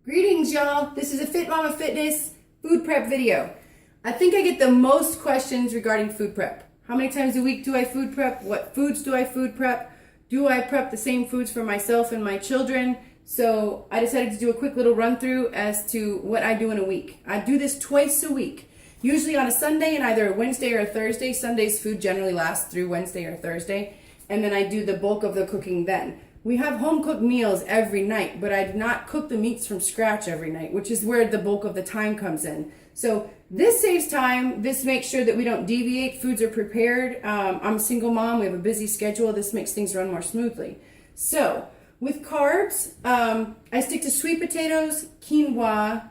Greetings, y'all. This is a Fit Mama Fitness food prep video. I think I get the most questions regarding food prep. How many times a week do I food prep? What foods do I food prep? Do I prep the same foods for myself and my children? So I decided to do a quick little run through as to what I do in a week. I do this twice a week, usually on a Sunday and either a Wednesday or a Thursday. Sunday's food generally lasts through Wednesday or Thursday, and then I do the bulk of the cooking then. We have home cooked meals every night, but I do not cook the meats from scratch every night, which is where the bulk of the time comes in. So this saves time. This makes sure that we don't deviate. Foods are prepared. I'm a single mom. We have a busy schedule. This makes things run more smoothly. So with carbs, I stick to sweet potatoes, quinoa,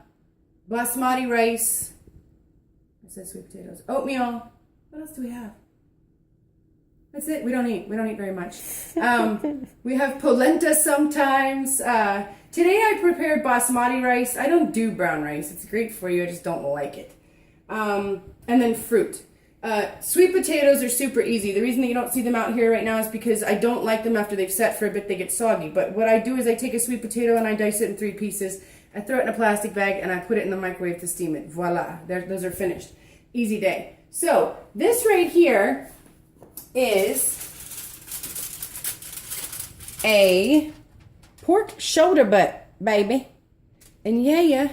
basmati rice. I said sweet potatoes. Oatmeal. What else do we have? That's it. We don't eat very much. We have polenta sometimes. Today I prepared basmati rice. I don't do brown rice. It's great for you. I just don't like it. And then fruit. Sweet potatoes are super easy. The reason that you don't see them out here right now is because I don't like them after they've set for a bit. They get soggy. But what I do is I take a sweet potato and I dice it in 3 pieces. I throw it in a plastic bag and I put it in the microwave to steam it. Voila. Those are finished. Easy day. So this right here is a pork shoulder butt, baby. And yeah,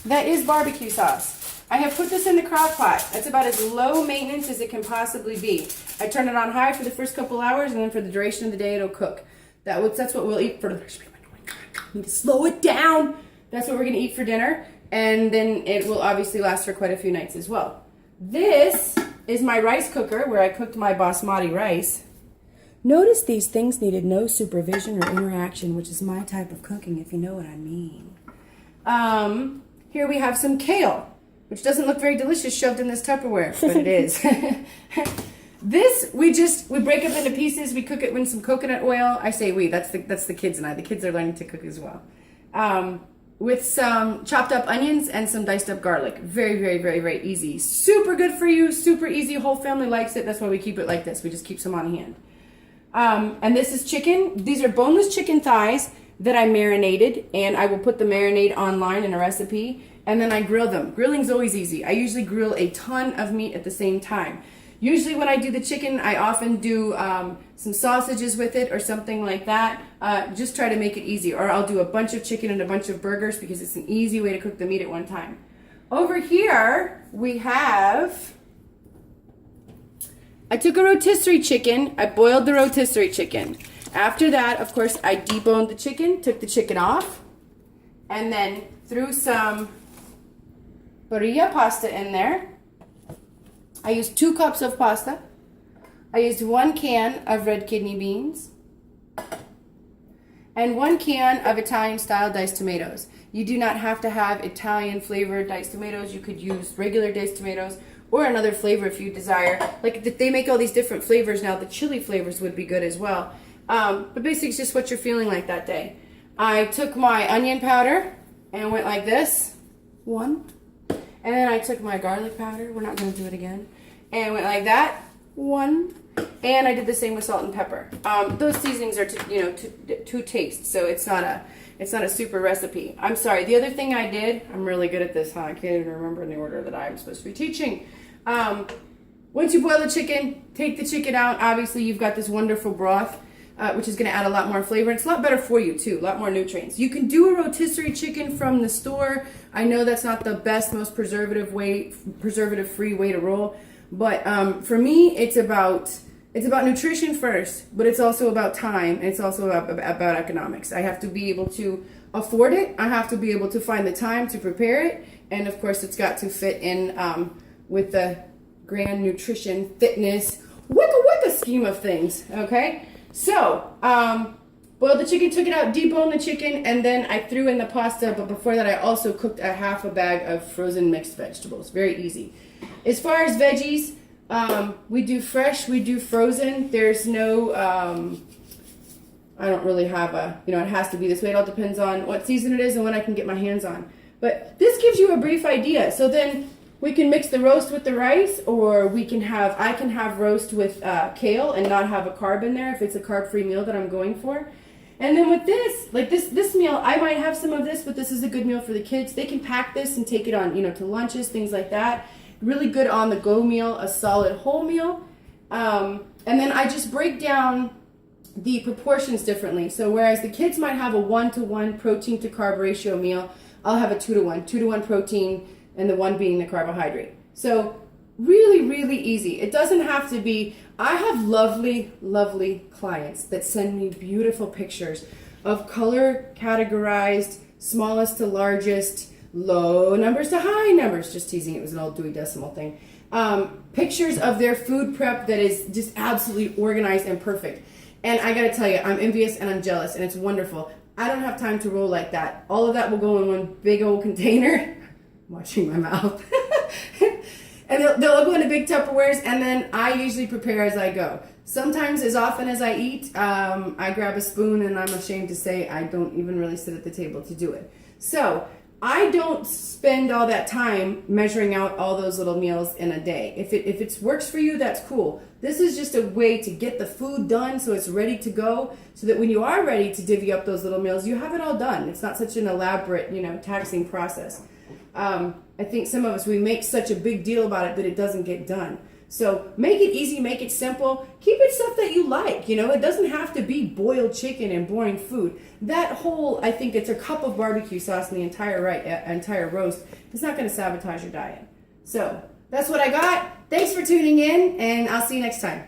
that is barbecue sauce. I have put this in the crock pot. That's about as low maintenance as it can possibly be. I turn it on high for the first couple hours, and then for the duration of the day, it'll cook. That's what we'll eat for the... I need to slow it down. That's what we're going to eat for dinner, and then it will obviously last for quite a few nights as well. This is my rice cooker where I cooked my basmati rice. Notice these things needed no supervision or interaction, which is my type of cooking, if you know what I mean. Here we have some kale, which doesn't look very delicious shoved in this Tupperware, but it is. This, we break up into pieces. We cook it in some coconut oil. I say we, that's the kids and I. The kids are learning to cook as well. With some chopped up onions and some diced up garlic. Very, very, very, very easy. Super good for you, super easy. Whole family likes it. That's why we keep it like this. We just keep some on hand. And this is chicken. These are boneless chicken thighs that I marinated, and I will put the marinade online in a recipe, and then I grill them. Grilling's always easy. I usually grill a ton of meat at the same time. Usually when I do the chicken, I often do some sausages with it or something like that. Just try to make it easy. Or I'll do a bunch of chicken and a bunch of burgers because it's an easy way to cook the meat at one time. Over here, we have... I took a rotisserie chicken. I boiled the rotisserie chicken. After that, of course, I deboned the chicken, took the chicken off, and then threw some barilla pasta in there. I used 2 cups of pasta. I used 1 can of red kidney beans and 1 can of Italian-style diced tomatoes. You do not have to have Italian-flavored diced tomatoes. You could use regular diced tomatoes or another flavor if you desire. Like, they make all these different flavors now. The chili flavors would be good as well. But basically, it's just what you're feeling like that day. I took my onion powder and went like this. 1. And then I took my garlic powder. We're not going to do it again. And went like that. 1. And I did the same with salt and pepper. Those seasonings are to taste, so it's not a super recipe. I'm sorry. The other thing I did, I'm really good at this, huh? I can't even remember in the order that I'm supposed to be teaching. Once you boil the chicken, take the chicken out. Obviously, you've got this wonderful broth, which is going to add a lot more flavor. It's a lot better for you, too. A lot more nutrients. You can do a rotisserie chicken from the store. I know that's not the best, most preservative-free way to roll. But for me, it's about nutrition first, but it's also about time, and it's also about economics. I have to be able to afford it. I have to be able to find the time to prepare it. And, of course, it's got to fit in with the grand nutrition, fitness, wicka scheme of things, okay? So, boiled the chicken, took it out, deboned the chicken, and then I threw in the pasta. But before that, I also cooked a half a bag of frozen mixed vegetables. Very easy. As far as veggies, we do fresh, we do frozen. There's no, I don't really have it has to be this way. It all depends on what season it is and when I can get my hands on. But this gives you a brief idea. So then we can mix the roast with the rice, or I can have roast with kale and not have a carb in there if it's a carb-free meal that I'm going for. And then with this, like this meal, I might have some of this, but this is a good meal for the kids. They can pack this and take it on, to lunches, things like that. Really good on the go meal, a solid whole meal. And then I just break down the proportions differently. So whereas the kids might have a 1-to-1 protein to carb ratio meal, I'll have a 2-to-1, 2-to-1 protein and the 1 being the carbohydrate. So really, really easy. It doesn't have to be. I have lovely, lovely clients that send me beautiful pictures of color categorized, smallest to largest, low numbers to high numbers. Just teasing, it was an old Dewey Decimal thing. Pictures of their food prep that is just absolutely organized and perfect. And I gotta tell you, I'm envious and I'm jealous, and it's wonderful. I don't have time to roll like that. All of that will go in one big old container. I'm watching my mouth. And they'll go into big Tupperwares, and then I usually prepare as I go. Sometimes, as often as I eat, I grab a spoon, and I'm ashamed to say I don't even really sit at the table to do it. So I don't spend all that time measuring out all those little meals in a day. If it works for you, that's cool. This is just a way to get the food done so it's ready to go, so that when you are ready to divvy up those little meals, you have it all done. It's not such an elaborate, taxing process. I think some of us, we make such a big deal about it that it doesn't get done. So make it easy, make it simple. Keep it stuff that you like. It doesn't have to be boiled chicken and boring food. That whole, I think it's a cup of barbecue sauce in the entire roast. It's not going to sabotage your diet. So that's what I got. Thanks for tuning in, and I'll see you next time.